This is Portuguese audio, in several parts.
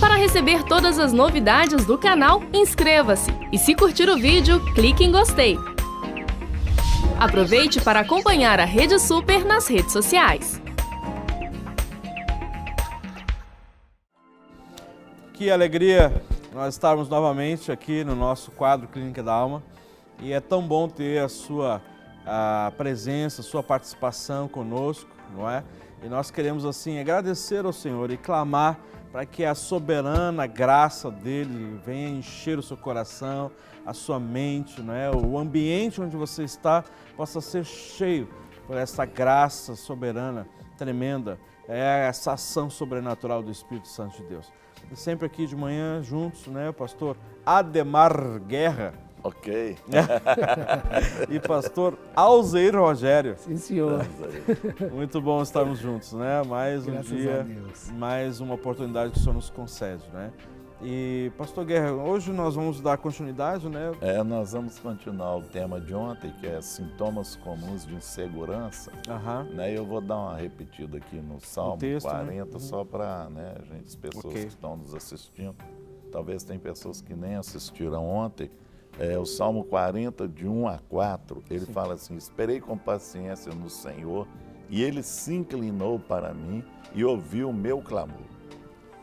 Para receber todas as novidades do canal, inscreva-se e se curtir o vídeo, clique em gostei. Aproveite para acompanhar a Rede Super nas redes sociais. Que alegria nós estarmos novamente aqui no nosso quadro Clínica da Alma. E é tão bom ter a sua presença, a sua participação conosco, não é? E nós queremos assim agradecer ao Senhor e clamar para que a soberana graça dele venha encher o seu coração, a sua mente, não é? O ambiente onde você está possa ser cheio por essa graça soberana, tremenda, essa ação sobrenatural do Espírito Santo de Deus. E sempre aqui de manhã juntos, né, o pastor Ademar Guerra. Ok. E pastor Alzeir Rogério. Sim, senhor. Muito bom estarmos juntos, né? Mais um Graças dia, a Deus. mais uma oportunidade que o Senhor nos concede, né? E pastor Guerra, hoje nós vamos dar continuidade, né? Nós vamos continuar o tema de ontem, que é sintomas comuns de insegurança. Né? Eu vou dar uma repetida aqui no Salmo texto, 40, só para as pessoas que estão nos assistindo. Talvez tem pessoas que nem assistiram ontem. O Salmo 40, de 1 a 4, ele fala assim: esperei com paciência no Senhor, e ele se inclinou para mim e ouviu o meu clamor.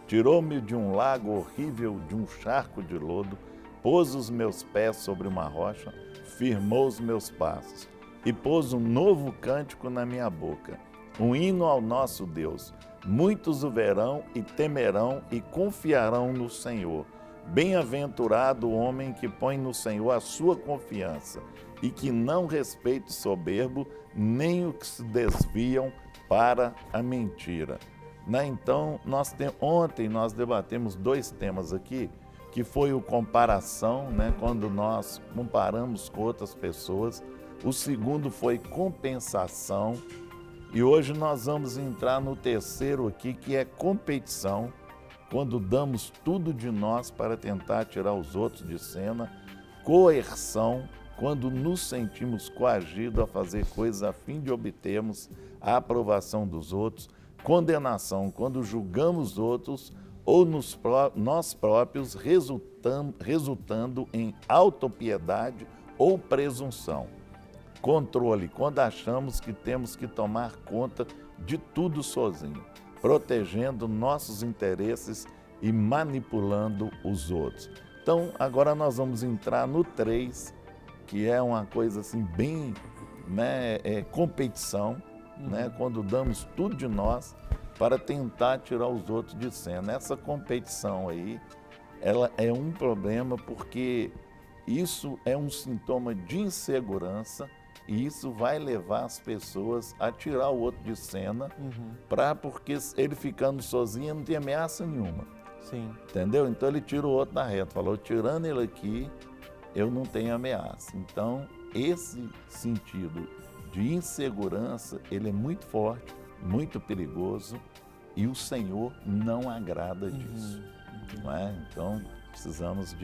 Tirou-me de um lago horrível, de um charco de lodo, pôs os meus pés sobre uma rocha, firmou os meus passos e pôs um novo cântico na minha boca, um hino ao nosso Deus. Muitos o verão e temerão e confiarão no Senhor. Bem-aventurado o homem que põe no Senhor a sua confiança e que não respeita o soberbo, nem o que se desviam para a mentira. Então, ontem nós debatemos dois temas aqui, que foi o comparação, quando nós comparamos com outras pessoas. O segundo foi compensação. E hoje nós vamos entrar no terceiro aqui, que é competição, quando damos tudo de nós para tentar tirar os outros de cena. Coerção, quando nos sentimos coagidos a fazer coisas a fim de obtermos a aprovação dos outros. Condenação, quando julgamos outros ou nós próprios, resultando em autopiedade ou presunção. Controle, quando achamos que temos que tomar conta de tudo sozinho, protegendo nossos interesses e manipulando os outros. Então, agora nós vamos entrar no 3, que é uma coisa assim bem, competição, quando damos tudo de nós para tentar tirar os outros de cena. Essa competição aí, ela é um problema porque isso é um sintoma de insegurança e isso vai levar as pessoas a tirar o outro de cena, porque ele ficando sozinho não tem ameaça nenhuma. Sim. Entendeu? Então ele tira o outro da reta, falou, tirando ele aqui, eu não tenho ameaça. Então, esse sentido de insegurança, ele é muito forte, muito perigoso e o Senhor não agrada disso. Não é? Então, precisamos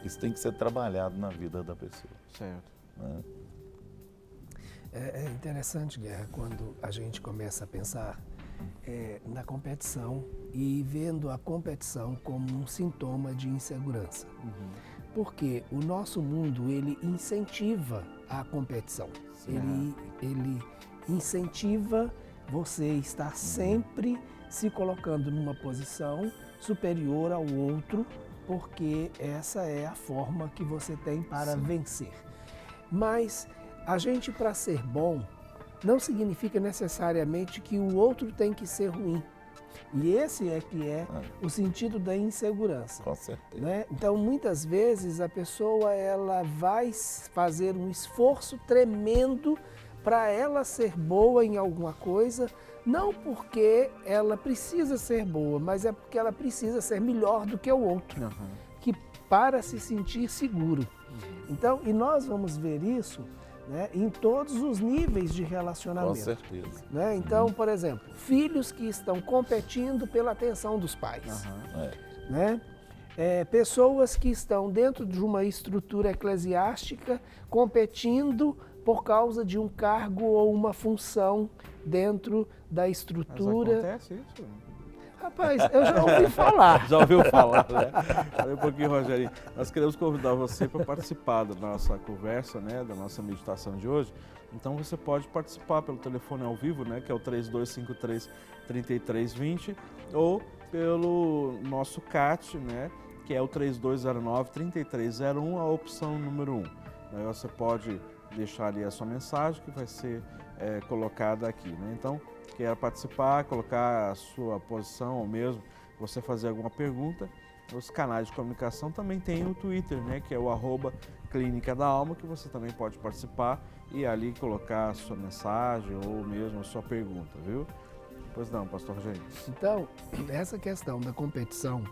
isso tem que ser trabalhado na vida da pessoa. Certo. É interessante, Guerra, quando a gente começa a pensar na competição e vendo a competição como um sintoma de insegurança. Porque o nosso mundo, ele incentiva a competição. Ele incentiva você estar sempre se colocando numa posição superior ao outro, porque essa é a forma que você tem para vencer. Mas a gente, para ser bom, não significa necessariamente que o outro tem que ser ruim. E esse é que é o sentido da insegurança. Com certeza. Então, muitas vezes, a pessoa ela vai fazer um esforço tremendo para ela ser boa em alguma coisa, não porque ela precisa ser boa, mas é porque ela precisa ser melhor do que o outro, para se sentir seguro. Então, e nós vamos ver isso em todos os níveis de relacionamento. Com certeza. Então, por exemplo, filhos que estão competindo pela atenção dos pais. Pessoas que estão dentro de uma estrutura eclesiástica competindo por causa de um cargo ou uma função dentro da estrutura. Mas acontece isso? Rapaz, eu já ouvi falar. Já ouviu falar, né? Falei um pouquinho, Rogerinho. Nós queremos convidar você para participar da nossa conversa, né, da nossa meditação de hoje. Então você pode participar pelo telefone ao vivo, né, que é o 3253-3320, ou pelo nosso CAT, né, que é o 3209-3301, a opção número 1. Aí você pode deixar ali a sua mensagem que vai ser colocada aqui, né? Então, quer participar, colocar a sua posição ou mesmo você fazer alguma pergunta, os canais de comunicação também tem o Twitter, né, que é o @Clínica da Alma, que você também pode participar e ali colocar a sua mensagem ou mesmo a sua pergunta, viu? Pois não, pastor Rogério. Então, essa questão da competição,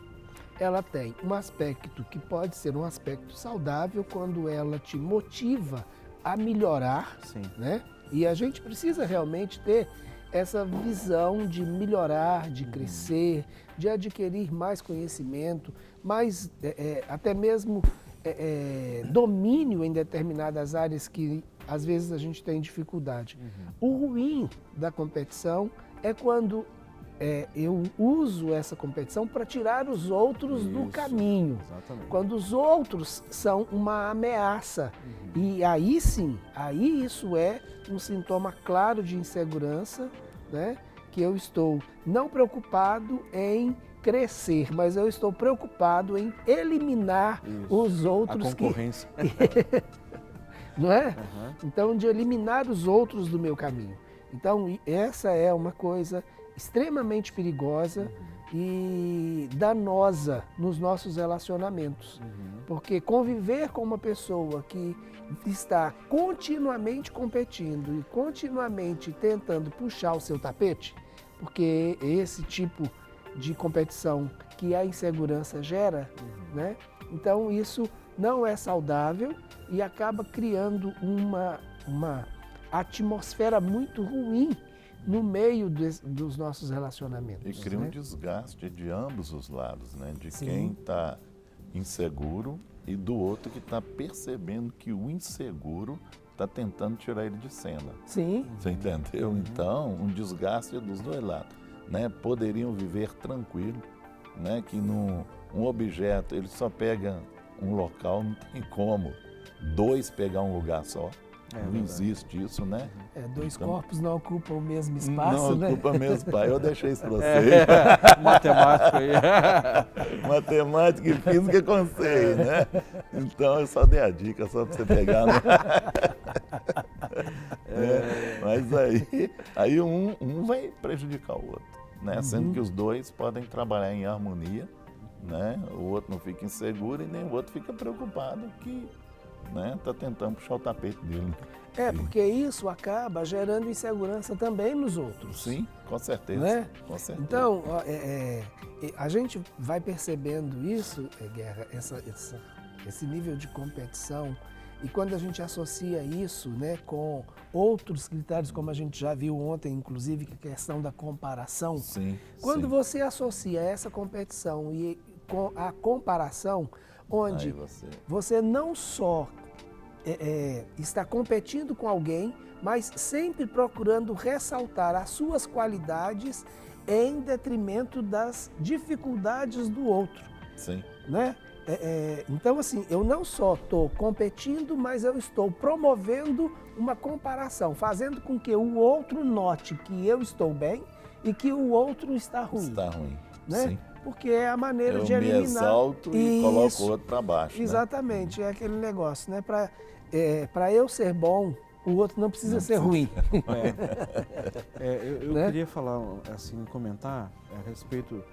ela tem um aspecto que pode ser um aspecto saudável quando ela te motiva a melhorar, Sim. né? E a gente precisa realmente ter essa visão de melhorar, de crescer, de adquirir mais conhecimento, mais até mesmo domínio em determinadas áreas que às vezes a gente tem dificuldade. O ruim da competição é quando eu uso essa competição para tirar os outros do caminho. Exatamente. Quando os outros são uma ameaça. E aí sim, aí isso é um sintoma claro de insegurança, né? Que eu estou não preocupado em crescer, mas eu estou preocupado em eliminar os outros. A concorrência. Não é? Então, de eliminar os outros do meu caminho. Então, essa é uma coisa extremamente perigosa e danosa nos nossos relacionamentos. Porque conviver com uma pessoa que está continuamente competindo e continuamente tentando puxar o seu tapete, porque esse tipo de competição que a insegurança gera, né? Então isso não é saudável e acaba criando uma atmosfera muito ruim no meio dos nossos relacionamentos. E cria um desgaste de ambos os lados, né? De Sim. quem está inseguro e do outro que está percebendo que o inseguro está tentando tirar ele de cena. Sim. Você entendeu? Então, um desgaste dos dois lados, né? Poderiam viver tranquilo, né? Que um objeto, ele só pega um local, não tem como dois pegar um lugar só. Não existe isso, né? Dois corpos não ocupam o mesmo espaço, né? Não ocupam o mesmo espaço. Eu deixei isso para vocês. Matemático aí. Matemática e física com vocês, né? Então eu só dei a dica, só para você pegar. Né? Mas aí um vai prejudicar o outro, né? Sendo que os dois podem trabalhar em harmonia, né? O outro não fica inseguro e nem o outro fica preocupado que está tentando puxar o tapete dele. Porque isso acaba gerando insegurança também nos outros. Sim, com certeza. Né? Com certeza. Então, a gente vai percebendo isso, Guerra, esse nível de competição, e quando a gente associa isso, né, com outros critérios, como a gente já viu ontem, inclusive, que é a questão da comparação. Sim, quando você associa essa competição e com a comparação, onde você não só está competindo com alguém, mas sempre procurando ressaltar as suas qualidades em detrimento das dificuldades do outro. Sim. Né? Então, assim, eu não só estou competindo, mas eu estou promovendo uma comparação, fazendo com que o outro note que eu estou bem e que o outro está ruim. Está ruim, né? sim. Porque é a maneira de eliminar. Eu me exalto e coloco o outro para baixo. Exatamente, né? É aquele negócio, né? Para eu ser bom, o outro não precisa ser ruim. Eu queria falar, assim, comentar a respeito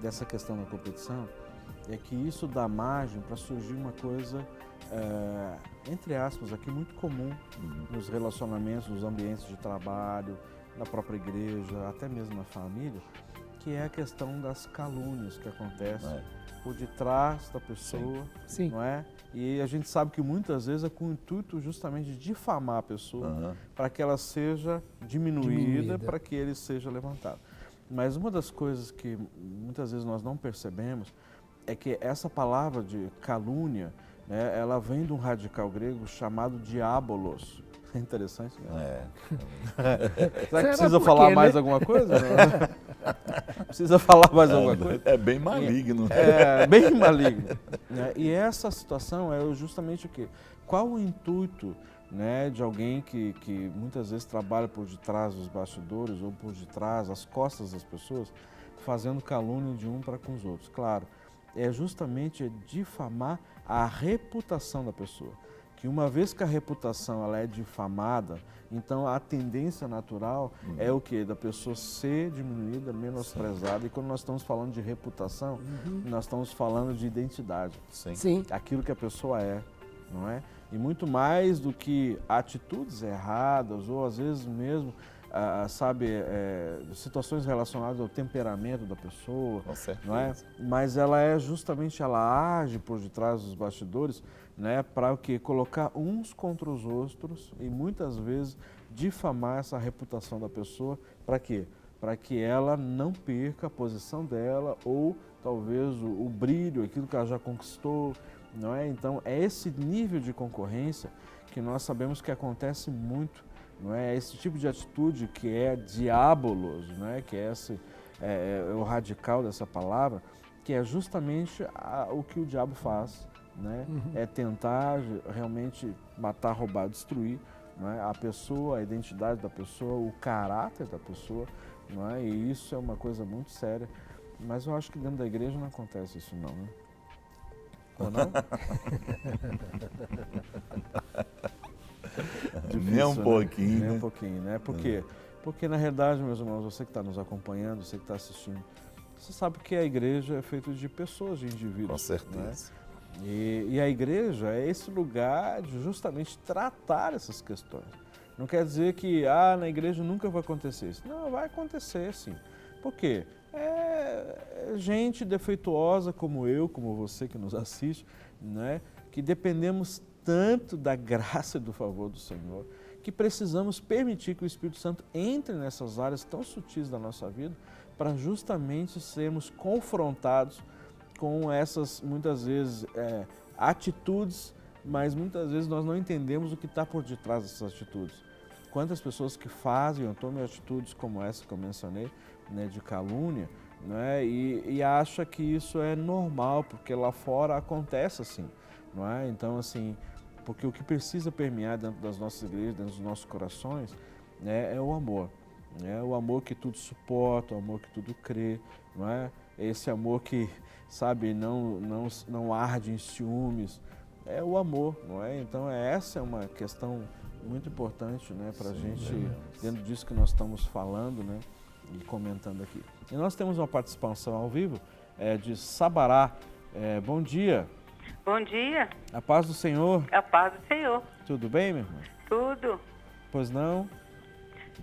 dessa questão da competição, é que isso dá margem para surgir uma coisa, entre aspas, aqui muito comum nos relacionamentos, nos ambientes de trabalho, na própria igreja, até mesmo na família, que é a questão das calúnias que acontecem por detrás da pessoa, Sim. não é? E a gente sabe que muitas vezes é com o intuito justamente de difamar a pessoa para que ela seja diminuída, para que ele seja levantado. Mas uma das coisas que muitas vezes nós não percebemos é que essa palavra de calúnia, né, ela vem de um radical grego chamado diabolos, Interessante, né? É. Será que precisa falar mais alguma coisa? Precisa falar mais alguma coisa? É bem maligno. É bem maligno. Né? E essa situação é justamente o quê? Qual o intuito, né, de alguém que muitas vezes trabalha por detrás dos bastidores ou por detrás, as costas das pessoas, fazendo calúnia de um para com os outros? Claro, é justamente difamar a reputação da pessoa. Que uma vez que a reputação ela é difamada, então a tendência natural é o quê? Da pessoa ser diminuída, menosprezada. E quando nós estamos falando de reputação, nós estamos falando de identidade. Sim. Aquilo que a pessoa é, não é? E muito mais do que atitudes erradas ou às vezes mesmo, situações relacionadas ao temperamento da pessoa, não é? Mas ela age por detrás dos bastidores, né, para o quê? Colocar uns contra os outros e muitas vezes difamar essa reputação da pessoa. Para quê? Para que ela não perca a posição dela ou talvez o brilho, aquilo que ela já conquistou, não é? Então é esse nível de concorrência que nós sabemos que acontece muito, não é? Esse tipo de atitude que é diabolos, né? Que é o radical dessa palavra, que é justamente o que o diabo faz, né? É tentar realmente matar, roubar, destruir, não é? A pessoa, a identidade da pessoa, o caráter da pessoa, não é? E isso é uma coisa muito séria. Mas eu acho que dentro da igreja não acontece isso não, né? Ou não? Difícil, Nem um pouquinho. Nem um pouquinho, né? Por quê? Porque, na realidade, meus irmãos, você que está nos acompanhando, você que está assistindo, você sabe que a igreja é feita de pessoas, de indivíduos. Com certeza. Né? E a igreja é esse lugar de justamente tratar essas questões. Não quer dizer que na igreja nunca vai acontecer isso. Não, vai acontecer sim. Por quê? É gente defeituosa como eu, como você que nos assiste, né? Que dependemos tanto da graça e do favor do Senhor, que precisamos permitir que o Espírito Santo entre nessas áreas tão sutis da nossa vida para justamente sermos confrontados com essas, muitas vezes, atitudes, mas muitas vezes nós não entendemos o que está por detrás dessas atitudes. Quantas pessoas que fazem ou tomam atitudes como essa que eu mencionei, né, de calúnia, né, e acha que isso é normal, porque lá fora acontece assim, não é? Então, assim, porque o que precisa permear dentro das nossas igrejas, dentro dos nossos corações, né, é o amor. É o amor que tudo suporta, o amor que tudo crê, não é? Esse amor que, sabe, não arde em ciúmes, é o amor, não é? Então essa é uma questão muito importante, né, para a gente, dentro disso que nós estamos falando, né, e comentando aqui. E nós temos uma participação ao vivo de Sabará. Bom dia. Bom dia. A paz do Senhor. A paz do Senhor. Tudo bem, meu irmão? Tudo. Pois não?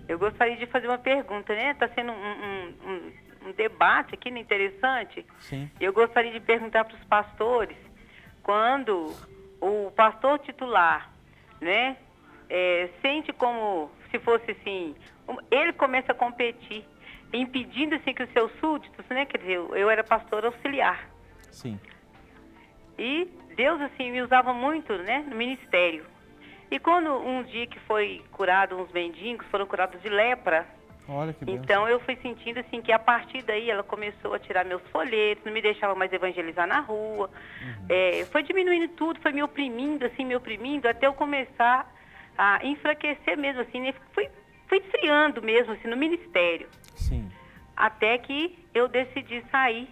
Eu gostaria de fazer uma pergunta, né? Está sendo um debate aqui, né, interessante. Sim. Eu gostaria de perguntar para os pastores, quando o pastor titular, né, sente como se fosse assim, ele começa a competir, impedindo assim que os seus súditos, né, quer dizer, eu era pastor auxiliar. Sim. E Deus assim me usava muito, né, no ministério. E quando um dia que foi curado, uns mendigos foram curados de lepra. Olha que bênção. Então eu fui sentindo assim que a partir daí ela começou a tirar meus folhetos, não me deixava mais evangelizar na rua. Foi diminuindo tudo, foi me oprimindo, até eu começar a enfraquecer mesmo, assim, né? Fui esfriando mesmo, assim, no ministério. Sim. Até que eu decidi sair,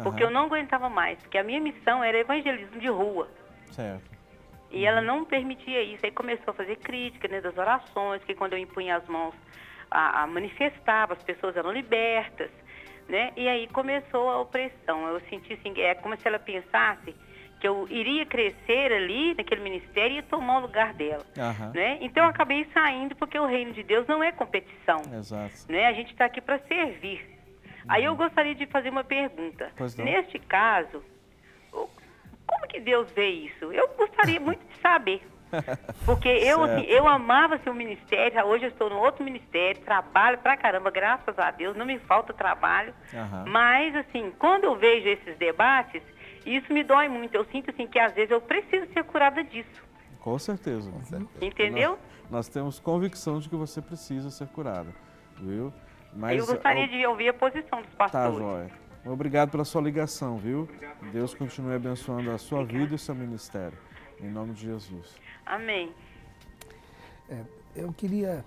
porque eu não aguentava mais, porque a minha missão era evangelismo de rua. Certo. E ela não permitia isso, aí começou a fazer crítica, né, das orações, que quando eu impunha as mãos manifestava, as pessoas eram libertas, né? E aí começou a opressão. Eu senti assim, como se ela pensasse que eu iria crescer ali naquele ministério e ia tomar o lugar dela, né? Então eu acabei saindo porque o reino de Deus não é competição. Exato. Né? A gente está aqui para servir. Aí eu gostaria de fazer uma pergunta. Neste caso, como que Deus vê isso? Eu gostaria muito de saber. Porque eu amava seu ministério, hoje eu estou no outro ministério, trabalho pra caramba, graças a Deus, não me falta trabalho. Mas, assim, quando eu vejo esses debates, isso me dói muito. Eu sinto, assim, que às vezes eu preciso ser curada disso. Com certeza. Entendeu? nós temos convicção de que você precisa ser curada, viu? Mas, eu gostaria de ouvir a posição dos pastores. Tá, joia. Obrigado pela sua ligação, viu? Deus continue abençoando a sua vida e o seu ministério. Em nome de Jesus. Amém. Eu queria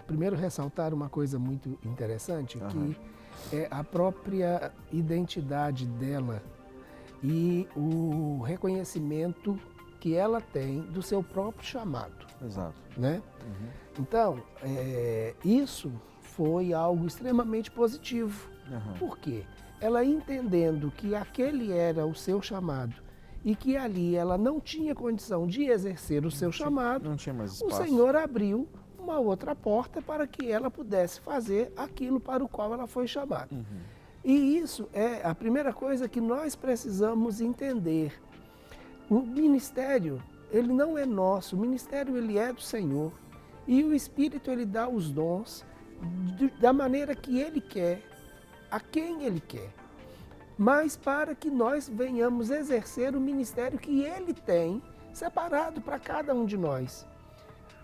primeiro ressaltar uma coisa muito interessante, que é a própria identidade dela e o reconhecimento que ela tem do seu próprio chamado. Exato. Né? Então, isso foi algo extremamente positivo. Por quê? Ela entendendo que aquele era o seu chamado e que ali ela não tinha condição de exercer o seu chamado, não tinha mais o espaço. Senhor abriu uma outra porta para que ela pudesse fazer aquilo para o qual ela foi chamada. E isso é a primeira coisa que nós precisamos entender. O ministério, ele não é nosso, o ministério ele é do Senhor. E o Espírito ele dá os dons da maneira que ele quer, a quem ele quer. Mas para que nós venhamos exercer o ministério que ele tem separado para cada um de nós.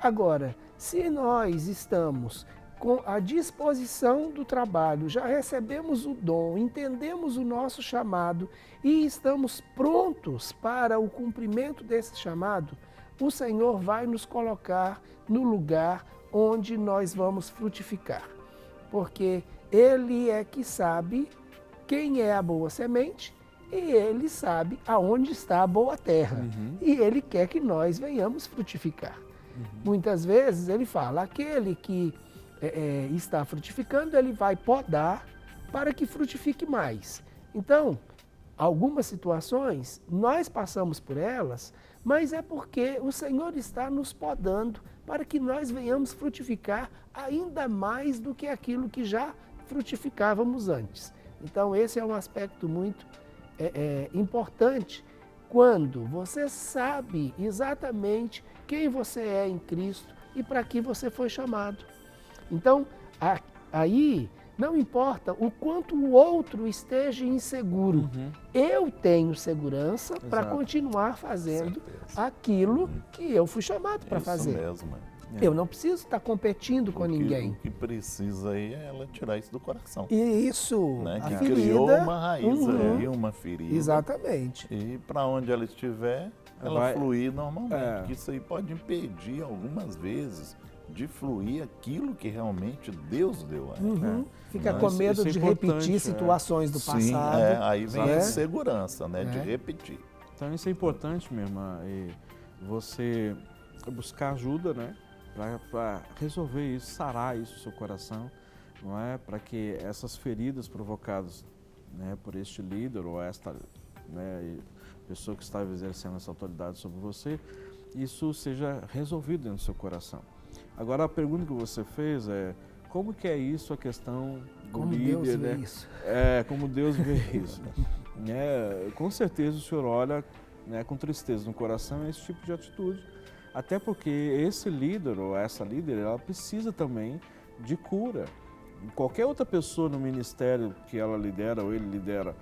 Agora, se nós estamos com a disposição do trabalho, já recebemos o dom, entendemos o nosso chamado e estamos prontos para o cumprimento desse chamado, o Senhor vai nos colocar no lugar onde nós vamos frutificar. Porque Ele é que sabe quem é a boa semente e Ele sabe aonde está a boa terra. E Ele quer que nós venhamos frutificar. Muitas vezes Ele fala, aquele que está frutificando, Ele vai podar para que frutifique mais. Então, algumas situações, nós passamos por elas, mas é porque o Senhor está nos podando para que nós venhamos frutificar ainda mais do que aquilo que já frutificávamos antes. Então, esse é um aspecto muito importante quando você sabe exatamente quem você é em Cristo e para que você foi chamado. Então, aí não importa o quanto o outro esteja inseguro, eu tenho segurança para continuar fazendo aquilo que eu fui chamado para fazer. Isso mesmo. Eu não preciso estar competindo com ninguém. O que precisa aí é ela tirar isso do coração. Isso, né? a Que ferida, criou uma raiz aí, uma ferida. Exatamente. E para onde ela estiver, ela vai fluir normalmente. Que isso aí pode impedir algumas vezes de fluir aquilo que realmente Deus deu. Fica com medo de repetir situações do passado. Sim, aí vem a insegurança, né, de repetir. Então isso é importante, minha irmã, você buscar ajuda, né, para resolver isso, sarar isso no seu coração, não é? Para que essas feridas provocadas, né, por este líder ou esta, né, pessoa que está exercendo essa autoridade sobre você, isso seja resolvido dentro do seu coração. Agora, a pergunta que você fez é, como que é isso a questão do como líder, Deus né? vê isso. Como Deus vê isso. Com certeza o senhor olha, né, com tristeza no coração esse tipo de atitude, até porque esse líder ou essa líder, ela precisa também de cura. Qualquer outra pessoa no ministério que ela lidera ou ele lidera,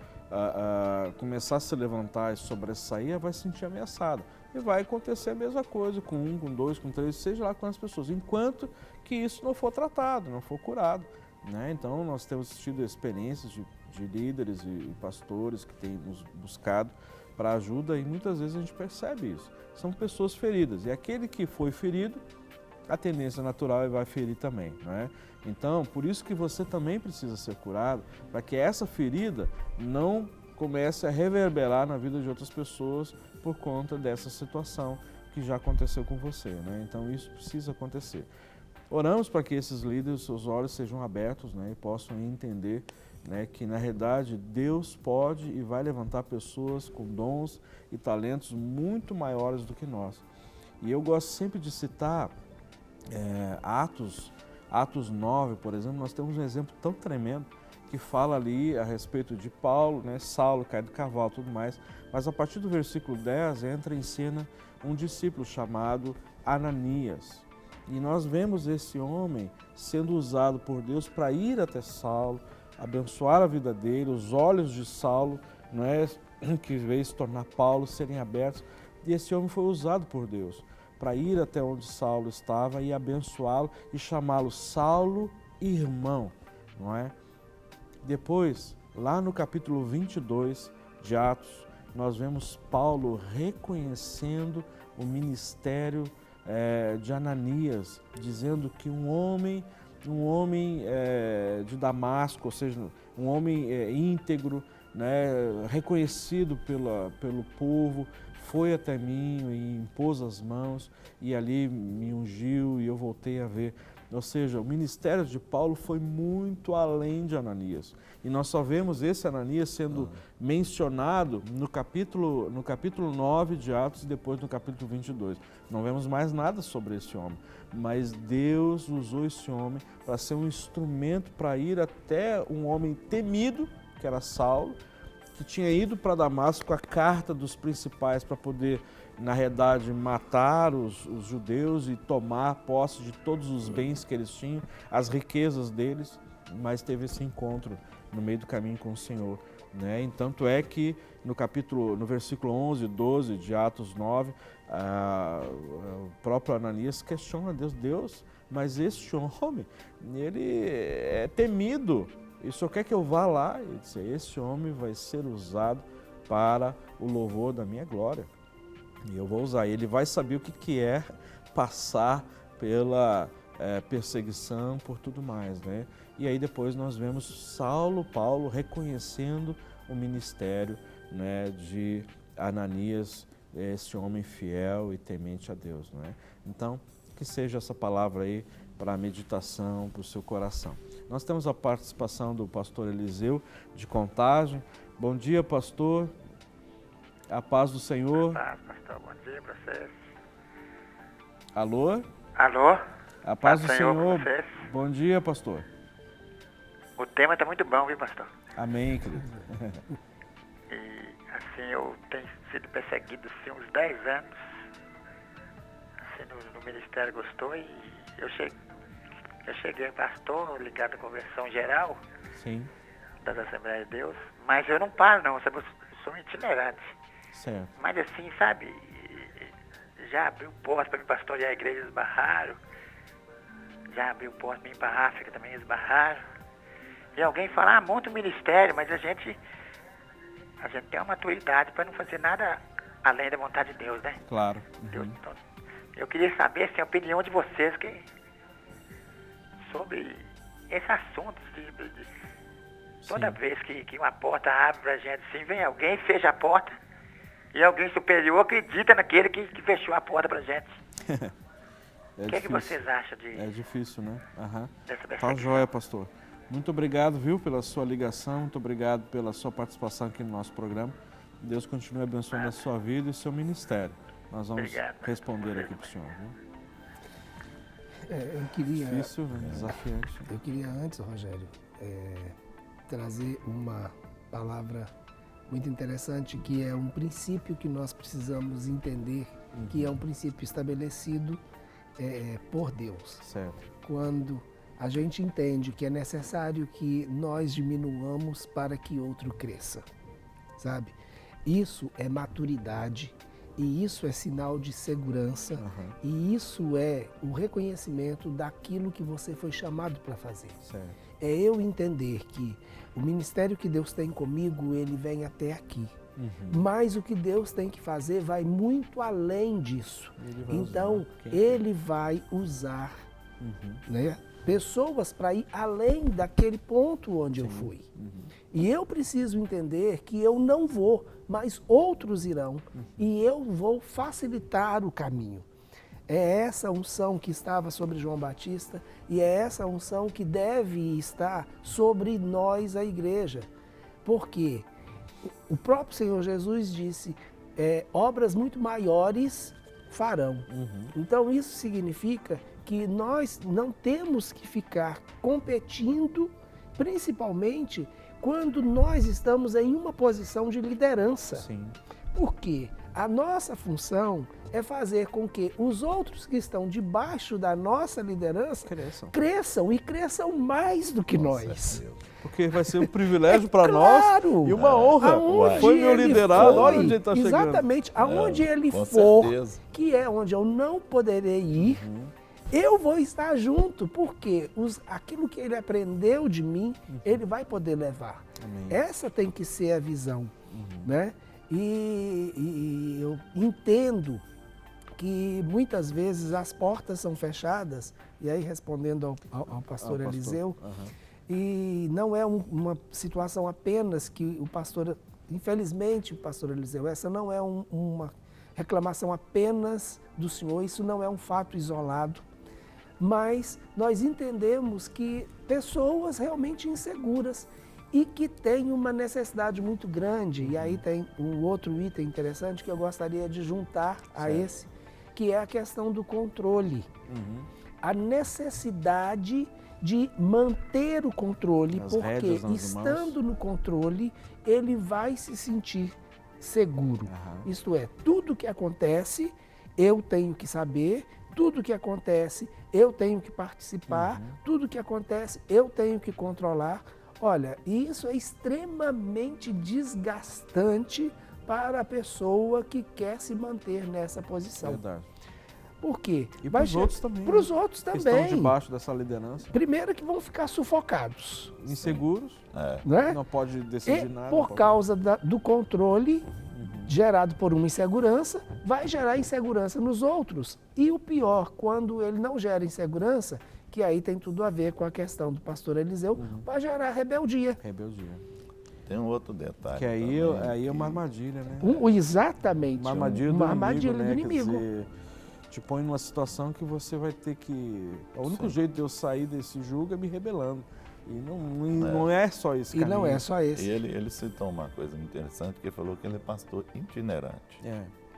começar a se levantar e sobressair, ela vai se sentir ameaçada. E vai acontecer a mesma coisa com 1, com 2, com 3, seja lá quantas pessoas, enquanto que isso não for tratado, não for curado. Né? Então, nós temos tido experiências de líderes e pastores que têm nos buscado para ajuda e muitas vezes a gente percebe isso. São pessoas feridas e aquele que foi ferido, a tendência natural é vai ferir também. Não é? Então, por isso que você também precisa ser curado, para que essa ferida não comece a reverberar na vida de outras pessoas por conta dessa situação que já aconteceu com você. Né? Então, isso precisa acontecer. Oramos para que esses líderes, seus olhos sejam abertos, né, e possam entender, né, que, na realidade, Deus pode e vai levantar pessoas com dons e talentos muito maiores do que nós. E eu gosto sempre de citar Atos 9, por exemplo, nós temos um exemplo tão tremendo que fala ali a respeito de Paulo, né, Saulo, cai do cavalo e tudo mais, mas a partir do versículo 10 entra em cena um discípulo chamado Ananias. E nós vemos esse homem sendo usado por Deus para ir até Saulo, abençoar a vida dele, os olhos de Saulo, não é, que veio se tornar Paulo, serem abertos. E esse homem foi usado por Deus para ir até onde Saulo estava e abençoá-lo e chamá-lo Saulo, irmão, não é? Depois, lá no capítulo 22 de Atos, nós vemos Paulo reconhecendo o ministério de Ananias, dizendo que um homem de Damasco, ou seja, um homem íntegro, né, reconhecido pelo povo, foi até mim e impôs as mãos e ali me ungiu e eu voltei a ver. Ou seja, o ministério de Paulo foi muito além de Ananias. E nós só vemos esse Ananias sendo mencionado no capítulo 9 de Atos e depois no capítulo 22. Não vemos mais nada sobre esse homem. Mas Deus usou esse homem para ser um instrumento para ir até um homem temido, que era Saulo, que tinha ido para Damasco com a carta dos principais para poder, na realidade, matar os judeus e tomar posse de todos os bens que eles tinham, as riquezas deles, mas teve esse encontro no meio do caminho com o Senhor, né? E tanto é que no versículo 11 e 12 de Atos 9, o próprio Ananias questiona Deus, mas este homem, ele é temido, e só quer que eu vá lá. E disse, esse homem vai ser usado para o louvor da minha glória. E eu vou usar. Ele vai saber o que é passar pela perseguição, por tudo mais, né? E aí depois nós vemos Paulo reconhecendo o ministério, né, de Ananias, esse homem fiel e temente a Deus, não é? Então, que seja essa palavra aí para a meditação, para o seu coração. Nós temos a participação do pastor Eliseu, de Contagem. Bom dia, pastor. A paz do Senhor. A paz, pastor. Bom dia para vocês. Alô? Alô? A paz do Senhor. Vocês. Bom dia, pastor. O tema está muito bom, viu, pastor? Amém, querido. E, assim, eu tenho sido perseguido, assim, uns 10 anos. Assim, no Ministério Gostou e eu cheguei pastor, ligado à Convenção Geral. Sim. Das Assembleias de Deus. Mas eu não paro, não. Eu sou itinerante. Certo. Mas assim, sabe, já abriu portas para mim pastorear a igreja, esbarraram. Já abriu portas para mim para a África, também esbarraram. E alguém fala, monta um ministério, mas a gente tem uma maturidade para não fazer nada além da vontade de Deus, né? Claro. Deus, então, eu queria saber, assim, a opinião de vocês sobre esse assunto. Toda vez que uma porta abre pra gente, assim, vem alguém, fecha a porta, e alguém superior acredita naquele que fechou a porta pra gente. O que vocês acham de... É difícil, né? Dessa Tá joia, pastor. Muito obrigado, viu, pela sua ligação, muito obrigado pela sua participação aqui no nosso programa. Deus continue abençoando a sua vida e o seu ministério. Nós vamos responder aqui para o senhor, viu? Eu queria... Difícil, desafiante. Eu queria antes, Rogério, trazer uma palavra muito interessante, que é um princípio que nós precisamos entender, que é um princípio estabelecido por Deus. Certo. Quando a gente entende que é necessário que nós diminuamos para que outro cresça, sabe? Isso é maturidade, e isso é sinal de segurança, e isso é o reconhecimento daquilo que você foi chamado para fazer. Certo. É eu entender que o ministério que Deus tem comigo, ele vem até aqui. Mas o que Deus tem que fazer vai muito além disso. Então, Ele vai usar né, pessoas para ir além daquele ponto onde eu fui. E eu preciso entender que eu não vou, mas outros irão. E eu vou facilitar o caminho. É essa unção que estava sobre João Batista e é essa unção que deve estar sobre nós, a igreja. Porque o próprio Senhor Jesus disse, obras muito maiores farão. Então isso significa que nós não temos que ficar competindo, principalmente quando nós estamos em uma posição de liderança. Sim. Por quê? A nossa função é fazer com que os outros que estão debaixo da nossa liderança cresçam e cresçam mais do que nós. Porque vai ser um privilégio para nós e uma honra. Aonde Foi meu liderado, olha onde ele está chegando. Exatamente, aonde ele com for, certeza. que é onde eu não poderei ir, eu vou estar junto, porque aquilo que ele aprendeu de mim, ele vai poder levar. Amém. Essa tem que ser a visão, né? E eu entendo que muitas vezes as portas são fechadas, e aí respondendo ao pastor Eliseu, e não é uma situação apenas que o pastor, infelizmente, pastor Eliseu, essa não é uma reclamação apenas do senhor, isso não é um fato isolado, mas nós entendemos que pessoas realmente inseguras e que têm uma necessidade muito grande, e aí tem um outro item interessante que eu gostaria de juntar a esse, que é a questão do controle. A necessidade de manter o controle, porque estando no controle, ele vai se sentir seguro. Isto é, tudo que acontece, eu tenho que saber, tudo que acontece, eu tenho que participar, tudo que acontece, eu tenho que controlar. Olha, isso é extremamente desgastante para a pessoa que quer se manter nessa posição. Verdade. Por quê? E para os outros também. Para os outros também. Que estão debaixo dessa liderança. Primeiro que vão ficar sufocados. Inseguros. Né? Não pode decidir nada. Por causa do controle gerado por uma insegurança, vai gerar insegurança nos outros. E o pior, quando ele não gera insegurança, que aí tem tudo a ver com a questão do pastor Eliseu, vai gerar rebeldia. Tem um outro detalhe. Que aí é uma armadilha, né? Exatamente. Uma armadilha uma do armadilha inimigo, né? do inimigo. Quer dizer, te põe numa situação que você vai ter que... O único jeito de eu sair desse jugo é me rebelando. E não é só esse caminho. E não é só esse. E ele citou uma coisa interessante, que ele falou que ele é pastor itinerante.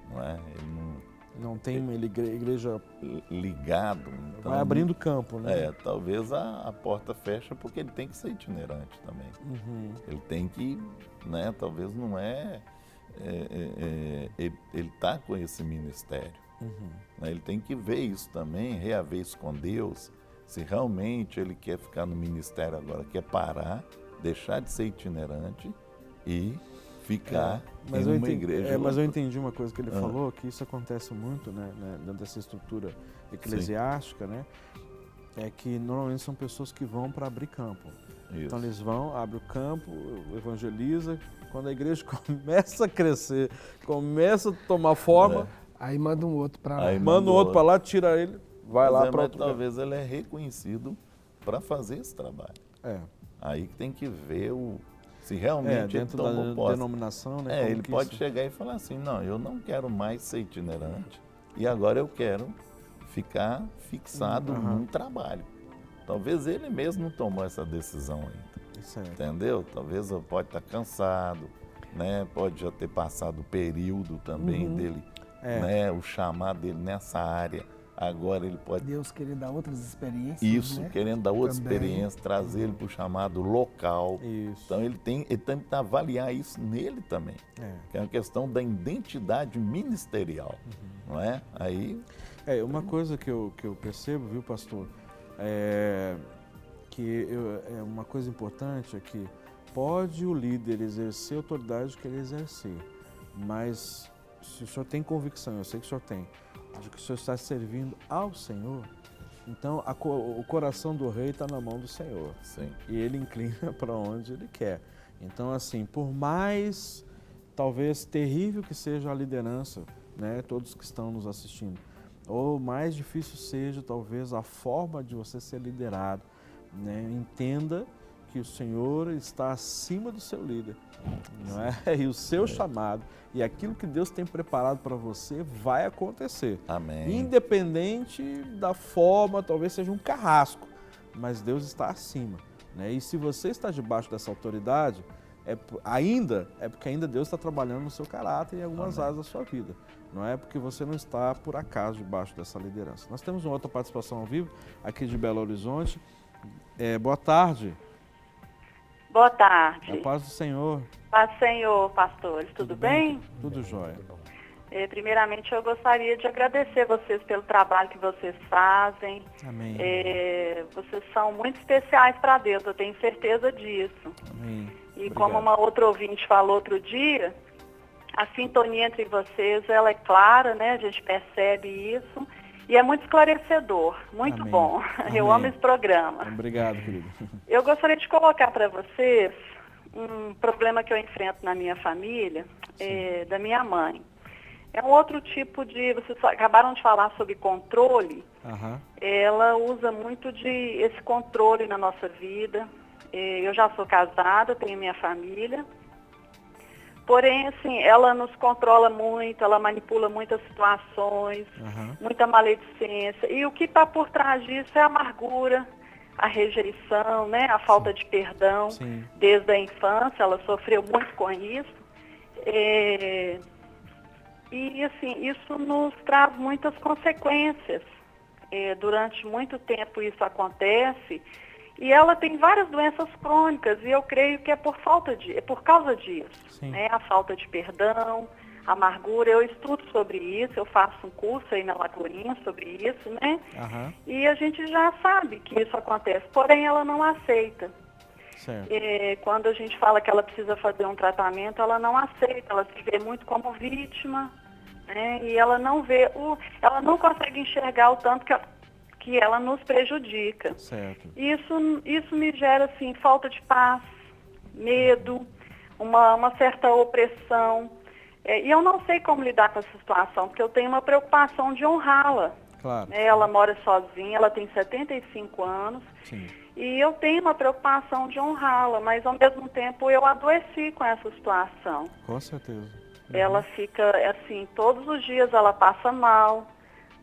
Não é? Ele não tem uma igreja ligado. Então, vai abrindo campo, né? Talvez a porta fecha porque ele tem que ser itinerante também. Ele tem que, né? Talvez não ele está com esse ministério. Né? Ele tem que ver isso também, reaver isso com Deus. Se realmente ele quer ficar no ministério agora, quer parar, deixar de ser itinerante e ficar em uma igreja. Mas eu entendi uma coisa que ele falou, que isso acontece muito, né, dentro dessa estrutura eclesiástica, né? É que normalmente são pessoas que vão para abrir campo. Isso. Então eles vão, abrem o campo, evangeliza. Quando a igreja começa a crescer, começa a tomar forma... Aí manda um outro para lá. Manda um outro para lá, tira ele, vai lá para outro. Talvez ele é reconhecido para fazer esse trabalho. Aí que tem que ver se realmente dentro ele tomou da posse. denominação, né? Ele pode chegar e falar assim, não, eu não quero mais ser itinerante e agora eu quero ficar fixado num trabalho. Talvez ele mesmo não tomou essa decisão ainda. Entendeu? Talvez ele pode estar cansado, né? Pode já ter passado o período também dele, né? O chamado dele nessa área. Agora ele pode... Deus querendo dar outras experiências. Isso, né? querendo dar outras experiências, trazer ele para o chamado local. Isso. Então ele tem que avaliar isso nele também. Que é uma questão da identidade ministerial. Não é? Aí... uma coisa que eu percebo, viu, pastor? Uma coisa importante é que pode o líder exercer a autoridade que ele exercer, mas se o senhor tem convicção, eu sei que o senhor tem, de que o senhor está servindo ao Senhor, então o coração do rei está na mão do Senhor. Sim. E ele inclina para onde ele quer. Então, assim, por mais talvez terrível que seja a liderança, né, todos que estão nos assistindo, ou mais difícil seja talvez a forma de você ser liderado, né, entenda que o Senhor está acima do seu líder, não é? E o seu chamado e aquilo que Deus tem preparado para você vai acontecer. Amém. Independente da forma, talvez seja um carrasco, mas Deus está acima, né? E se você está debaixo dessa autoridade, porque ainda Deus está trabalhando no seu caráter e em algumas áreas da sua vida. Não é porque você não está, por acaso, debaixo dessa liderança. Nós temos uma outra participação ao vivo aqui de Belo Horizonte. Boa tarde. Boa tarde. A paz do Senhor. Paz do Senhor, pastores. Tudo bem? Tudo jóia. Primeiramente, eu gostaria de agradecer vocês pelo trabalho que vocês fazem. Amém. Vocês são muito especiais para Deus, eu tenho certeza disso. Amém. E Obrigado. como uma outra ouvinte falou outro dia, a sintonia entre vocês, ela é clara, né? A gente percebe isso. E é muito esclarecedor, muito Amém. bom. Amém. Eu amo esse programa. Obrigado, querido. Eu gostaria de colocar para vocês um problema que eu enfrento na minha família, da minha mãe. É um outro tipo de... Vocês acabaram de falar sobre controle. Ela usa muito esse controle na nossa vida. Eu já sou casada, tenho minha família. Porém, assim, ela nos controla muito, ela manipula muitas situações, muita maledicência. E o que está por trás disso é a amargura, a rejeição, né? A falta de perdão. Desde a infância, ela sofreu muito com isso. E, assim, isso nos traz muitas consequências. Durante muito tempo isso acontece. E ela tem várias doenças crônicas e eu creio que é por causa disso, né? A falta de perdão, a amargura. Eu estudo sobre isso, eu faço um curso aí na Lagoinha sobre isso, né? E a gente já sabe que isso acontece, porém ela não aceita. Quando a gente fala que ela precisa fazer um tratamento, ela não aceita, ela se vê muito como vítima, né? E ela não vê, ela não consegue enxergar o tanto que ela nos prejudica. Isso me gera, assim, falta de paz, medo, uma certa opressão. E eu não sei como lidar com essa situação, porque eu tenho uma preocupação de honrá-la. Ela mora sozinha, ela tem 75 anos. E eu tenho uma preocupação de honrá-la, mas ao mesmo tempo eu adoeci com essa situação. Com certeza. Ela fica, assim, todos os dias ela passa mal.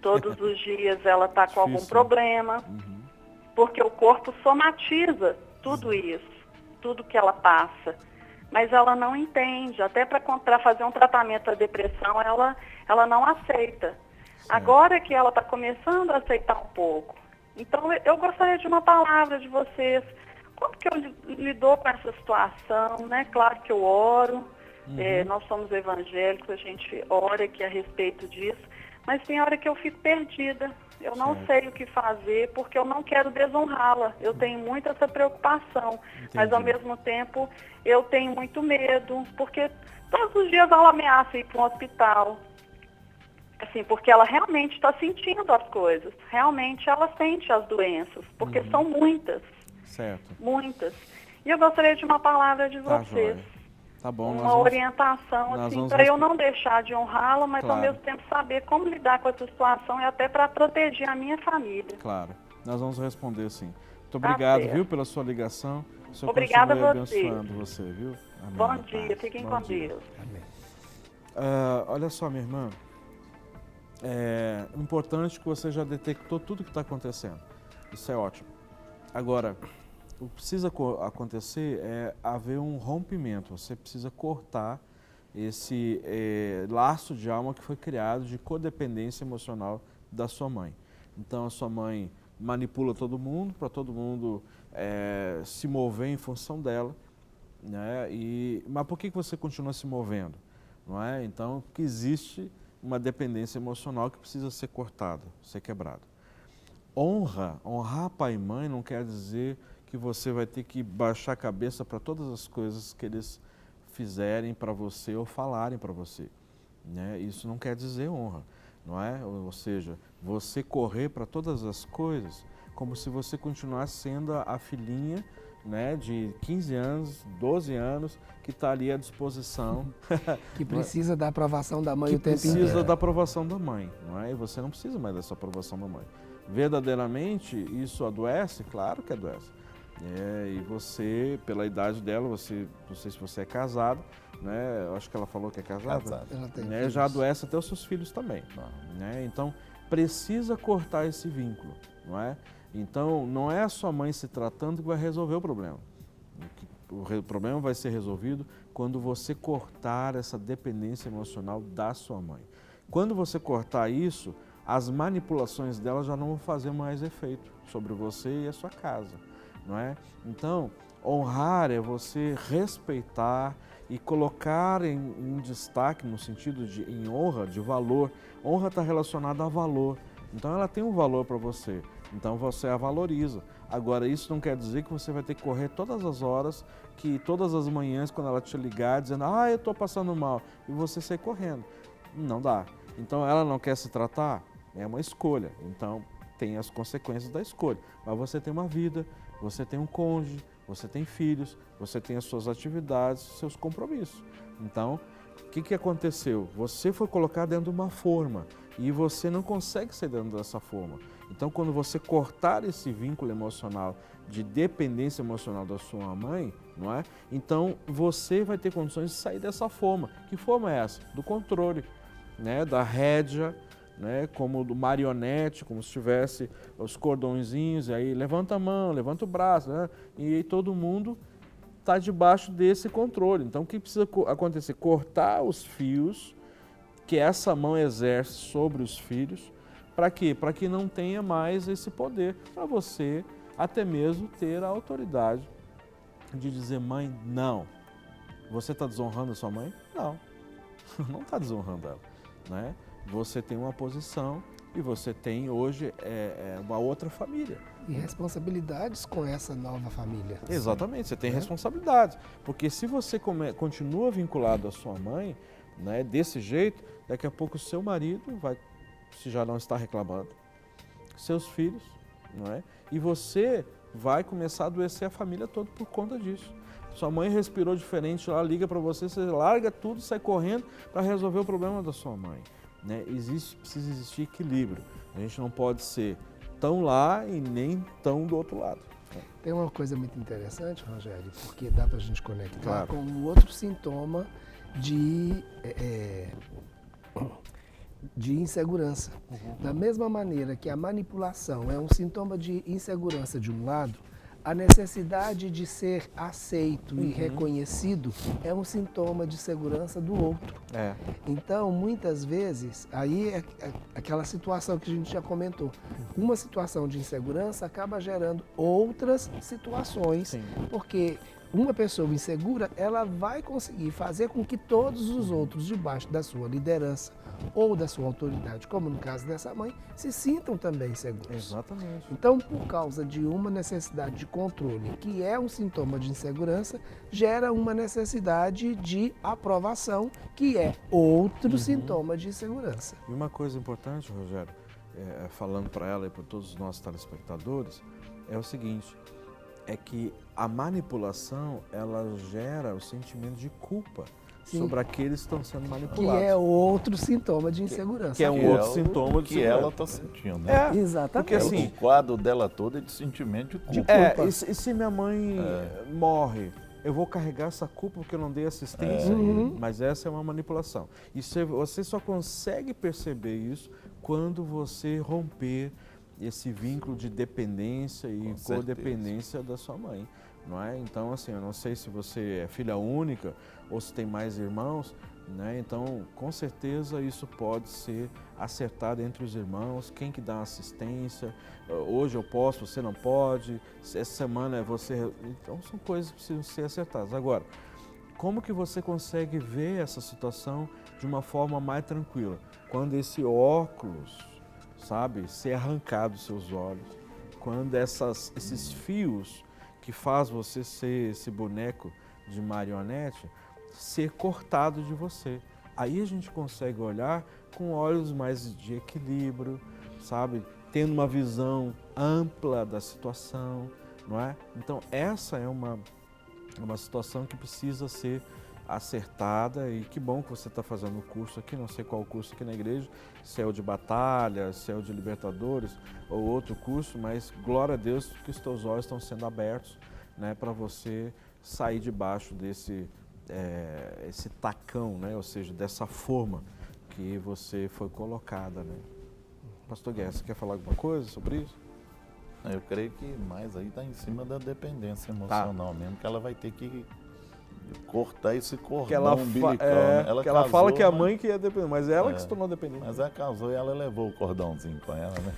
Todos os dias ela está com algum problema, porque o corpo somatiza tudo isso, tudo que ela passa. Mas ela não entende, até para fazer um tratamento da depressão, ela não aceita. Agora que ela está começando a aceitar um pouco. Então, eu gostaria de uma palavra de vocês. Como que eu lido com essa situação, né? Claro que eu oro, nós somos evangélicos, a gente ora aqui a respeito disso. Mas tem hora que eu fico perdida, eu não sei o que fazer, porque eu não quero desonrá-la. Eu tenho muito essa preocupação, mas ao mesmo tempo eu tenho muito medo, porque todos os dias ela ameaça ir para um hospital. Assim, porque ela realmente está sentindo as coisas, realmente ela sente as doenças, porque são muitas, muitas. E eu gostaria de uma palavra de vocês. Joia. Tá bom, uma orientação, assim, para eu não deixar de honrá-la, mas ao mesmo tempo saber como lidar com essa situação e até para proteger a minha família. Claro, nós vamos responder sim. Muito obrigado, viu, pela sua ligação. Obrigada a você. Abençoando você, viu? Amém. Bom dia, fiquem com Deus. Amém. Olha só, minha irmã, é importante que você já detectou tudo que está acontecendo. Isso é ótimo. Agora, o que precisa acontecer é haver um rompimento. Você precisa cortar esse laço de alma que foi criado de codependência emocional da sua mãe. Então, a sua mãe manipula todo mundo, para todo mundo se mover em função dela, né? Mas por que você continua se movendo? Não é? Então, que existe uma dependência emocional que precisa ser cortada, ser quebrada. Honrar pai e mãe não quer dizer que você vai ter que baixar a cabeça para todas as coisas que eles fizerem para você ou falarem para você, né? Isso não quer dizer honra, não é? Ou seja, você correr para todas as coisas como se você continuasse sendo a filhinha, né, de 15 anos, 12 anos, que está ali à disposição. Que precisa da aprovação da mãe o tempo inteiro. Que precisa da aprovação da mãe, não é? E você não precisa mais dessa aprovação da mãe. Verdadeiramente, isso adoece? Claro que adoece. E você, pela idade dela, não sei se você é casado, né? Eu acho que ela falou que é casada. Né? Já adoece até os seus filhos também. Né? Então, precisa cortar esse vínculo, não é? Então, não é a sua mãe se tratando que vai resolver o problema. O problema vai ser resolvido quando você cortar essa dependência emocional da sua mãe. Quando você cortar isso, as manipulações dela já não vão fazer mais efeito sobre você e a sua casa. Não é? Então, Honrar é você respeitar e colocar em destaque, no sentido em honra, de valor. Honra está relacionada a valor. Então ela tem um valor para você, então você a valoriza. Agora, isso não quer dizer que você vai ter que correr todas as horas, que todas as manhãs, quando ela te ligar, dizendo, eu estou passando mal, e você sair correndo. Não dá. Então ela não quer se tratar, é uma escolha. Então tem as consequências da escolha. Mas você tem uma vida, você tem um cônjuge, você tem filhos, você tem as suas atividades, seus compromissos. Então, o que aconteceu? Você foi colocado dentro de uma forma e você não consegue sair dentro dessa forma. Então, quando você cortar esse vínculo emocional, de dependência emocional da sua mãe, não é? Então, você vai ter condições de sair dessa forma. Que forma é essa? Do controle, né? Da rédea, né? Como do marionete, como se tivesse os cordõezinhos, e aí levanta a mão, levanta o braço, né? E todo mundo está debaixo desse controle. Então, o que precisa acontecer? Cortar os fios que essa mão exerce sobre os filhos. Para quê? Para que não tenha mais esse poder. Para você até mesmo ter a autoridade de dizer, mãe, não. Você está desonrando a sua mãe? Não. Não está desonrando ela, né? Você tem uma posição e você tem hoje uma outra família. E responsabilidades com essa nova família. Exatamente, você tem responsabilidades. Porque se você continua vinculado à sua mãe, né, desse jeito, daqui a pouco o seu marido vai, se já não está reclamando, seus filhos, não é? E você vai começar a adoecer a família toda por conta disso. Sua mãe respirou diferente, ela liga para você, você larga tudo e sai correndo para resolver o problema da sua mãe. Né? Precisa existir equilíbrio. A gente não pode ser tão lá e nem tão do outro lado. Tem uma coisa muito interessante, Rogério, porque dá para a gente conectar claro. com um outro sintoma de insegurança. Da mesma maneira que a manipulação é um sintoma de insegurança de um lado, a necessidade de ser aceito e reconhecido é um sintoma de segurança do outro. Então, muitas vezes, aí é aquela situação que a gente já comentou. Uma situação de insegurança acaba gerando outras situações, porque uma pessoa insegura, ela vai conseguir fazer com que todos os outros debaixo da sua liderança ou da sua autoridade, como no caso dessa mãe, se sintam também seguros. Exatamente. Então, por causa de uma necessidade de controle, que é um sintoma de insegurança, gera uma necessidade de aprovação, que é outro sintoma de insegurança. E uma coisa importante, Rogério, falando para ela e para todos os nossos telespectadores, é o seguinte, é que a manipulação, ela gera o sentimento de culpa sobre aqueles que estão sendo manipulados. Que é outro sintoma de insegurança. Que é um outro sintoma de que ela está sentindo, né? Exatamente. Porque assim, o quadro dela todo é de sentimento de culpa. E se minha mãe morre, eu vou carregar essa culpa porque eu não dei assistência, mas essa é uma manipulação. E você só consegue perceber isso quando você romper esse vínculo de dependência e codependência da sua mãe, não é? Então, assim, eu não sei se você é filha única ou se tem mais irmãos, né? Então, com certeza isso pode ser acertado entre os irmãos, quem que dá assistência, hoje eu posso, você não pode, essa semana é você... Então, são coisas que precisam ser acertadas. Agora, como que você consegue ver essa situação de uma forma mais tranquila? Quando esse óculos, sabe, ser arrancado dos seus olhos, quando esses fios que faz você ser esse boneco de marionete, ser cortado de você. Aí a gente consegue olhar com olhos mais de equilíbrio, sabe, tendo uma visão ampla da situação, não é? Então essa é uma situação que precisa ser acertada e que bom que você está fazendo o curso aqui, não sei qual o curso aqui na igreja, se é o de batalha, se é o de libertadores ou outro curso, mas glória a Deus que os teus olhos estão sendo abertos, né, para você sair debaixo desse esse tacão, né, ou seja, dessa forma que você foi colocada, né. Pastor Guerra, você quer falar alguma coisa sobre isso? Eu creio que mais aí está em cima da dependência emocional mesmo, que ela vai ter que cortar esse cordão umbilical. Né? Ela fala que é a mãe que é dependente, mas ela que se tornou dependente. Mas ela casou e ela levou o cordãozinho com ela, né?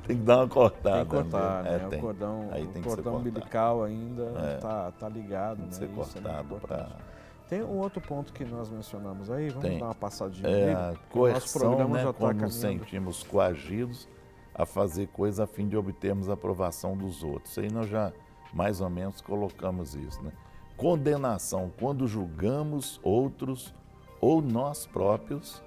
Tem que dar uma cortada. Tem que cortar, né? Tem. O cordão, Aí tem o que cordão ser umbilical ainda tá ligado. Tem que ser Isso cortado para... Tem um outro ponto que nós mencionamos aí, vamos dar uma passadinha a coerção, né, já quando nos sentimos coagidos a fazer coisa a fim de obtermos a aprovação dos outros. Aí nós já mais ou menos colocamos isso, né? Condenação, quando julgamos outros ou nós próprios,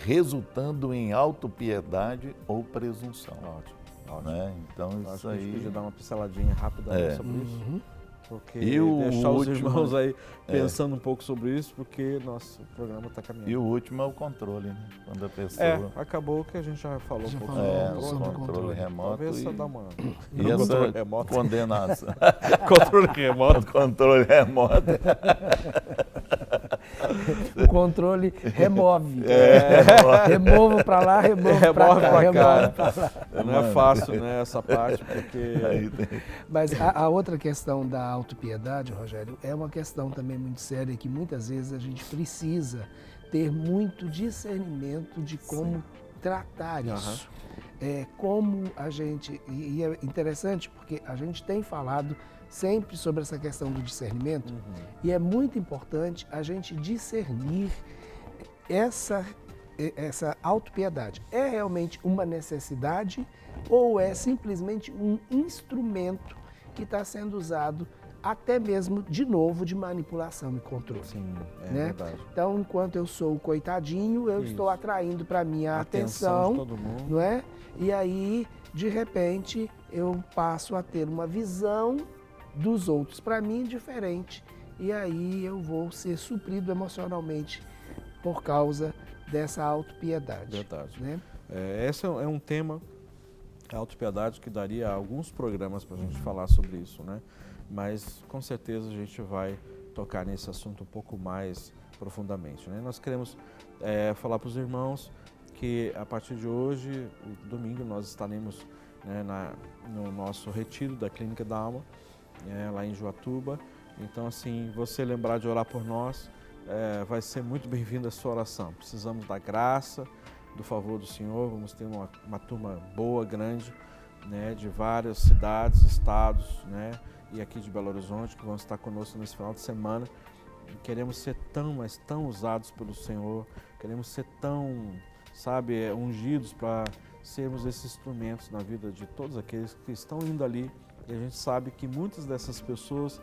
resultando em autopiedade ou presunção. Ótimo. Né? Então isso aí... A gente podia dar uma pinceladinha rápida sobre isso. Porque deixar os irmãos aí pensando um pouco sobre isso, porque nosso programa está caminhando. E o último é o controle, né? Quando a pessoa... acabou que a gente já falou um pouco sobre o controle remoto. Talvez só dar uma... E essa condenação. Controle remoto. Controle remoto. O controle remove. Removo para lá, removo para cá. Não é fácil, né, essa parte, porque... Mas a outra questão da autopiedade, Rogério, é uma questão também muito séria que muitas vezes a gente precisa ter muito discernimento de como tratar isso. Como a gente... E é interessante porque a gente tem falado sempre sobre essa questão do discernimento e é muito importante a gente discernir essa autopiedade. É realmente uma necessidade ou é simplesmente um instrumento que está sendo usado até mesmo, de novo, de manipulação e controle. Sim, verdade. Então, enquanto eu sou o coitadinho, eu estou atraindo para mim a atenção de todo mundo. Não é? E aí, de repente, eu passo a ter uma visão dos outros para mim diferente. E aí eu vou ser suprido emocionalmente por causa dessa autopiedade. Verdade. Né? Esse é um tema, a autopiedade, que daria alguns programas para a gente falar sobre isso, né? Mas com certeza a gente vai tocar nesse assunto um pouco mais profundamente, né? Nós queremos falar para os irmãos que a partir de hoje, domingo, nós estaremos, né, no nosso retiro da Clínica da Alma, lá em Juatuba. Então, assim, você lembrar de orar por nós, vai ser muito bem-vinda a sua oração. Precisamos da graça, do favor do Senhor. Vamos ter uma turma boa, grande, né, de várias cidades, estados, né, e aqui de Belo Horizonte, que vão estar conosco nesse final de semana. Queremos ser mas tão usados pelo Senhor, queremos ser tão, ungidos para sermos esses instrumentos na vida de todos aqueles que estão indo ali. E a gente sabe que muitas dessas pessoas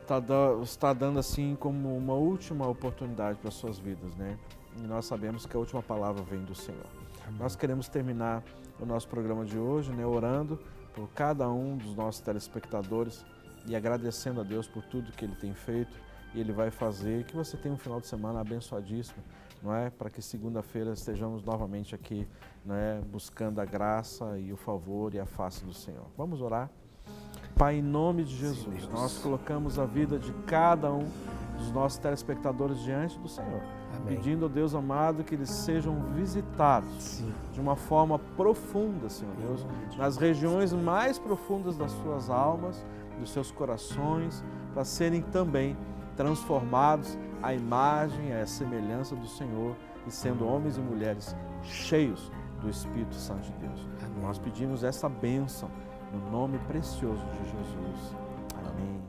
está dando assim como uma última oportunidade para as suas vidas, né? E nós sabemos que a última palavra vem do Senhor. Nós queremos terminar o nosso programa de hoje, né, orando por cada um dos nossos telespectadores e agradecendo a Deus por tudo que Ele tem feito e Ele vai fazer. Que você tenha um final de semana abençoadíssimo, não é? Para que segunda-feira estejamos novamente aqui, né, buscando a graça e o favor e a face do Senhor. Vamos orar? Pai, em nome de Jesus, nós colocamos a vida de cada um dos nossos telespectadores diante do Senhor. Amém. Pedindo ao Deus amado que eles sejam visitados de uma forma profunda, Senhor Deus, nas regiões mais profundas das suas almas, dos seus corações, para serem também transformados à imagem, à semelhança do Senhor e sendo homens e mulheres cheios do Espírito Santo de Deus. Amém. Nós pedimos essa bênção no nome precioso de Jesus. Amém.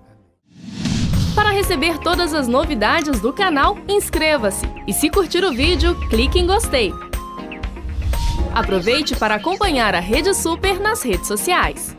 Para receber todas as novidades do canal, inscreva-se e se curtir o vídeo, clique em gostei. Aproveite para acompanhar a Rede Super nas redes sociais.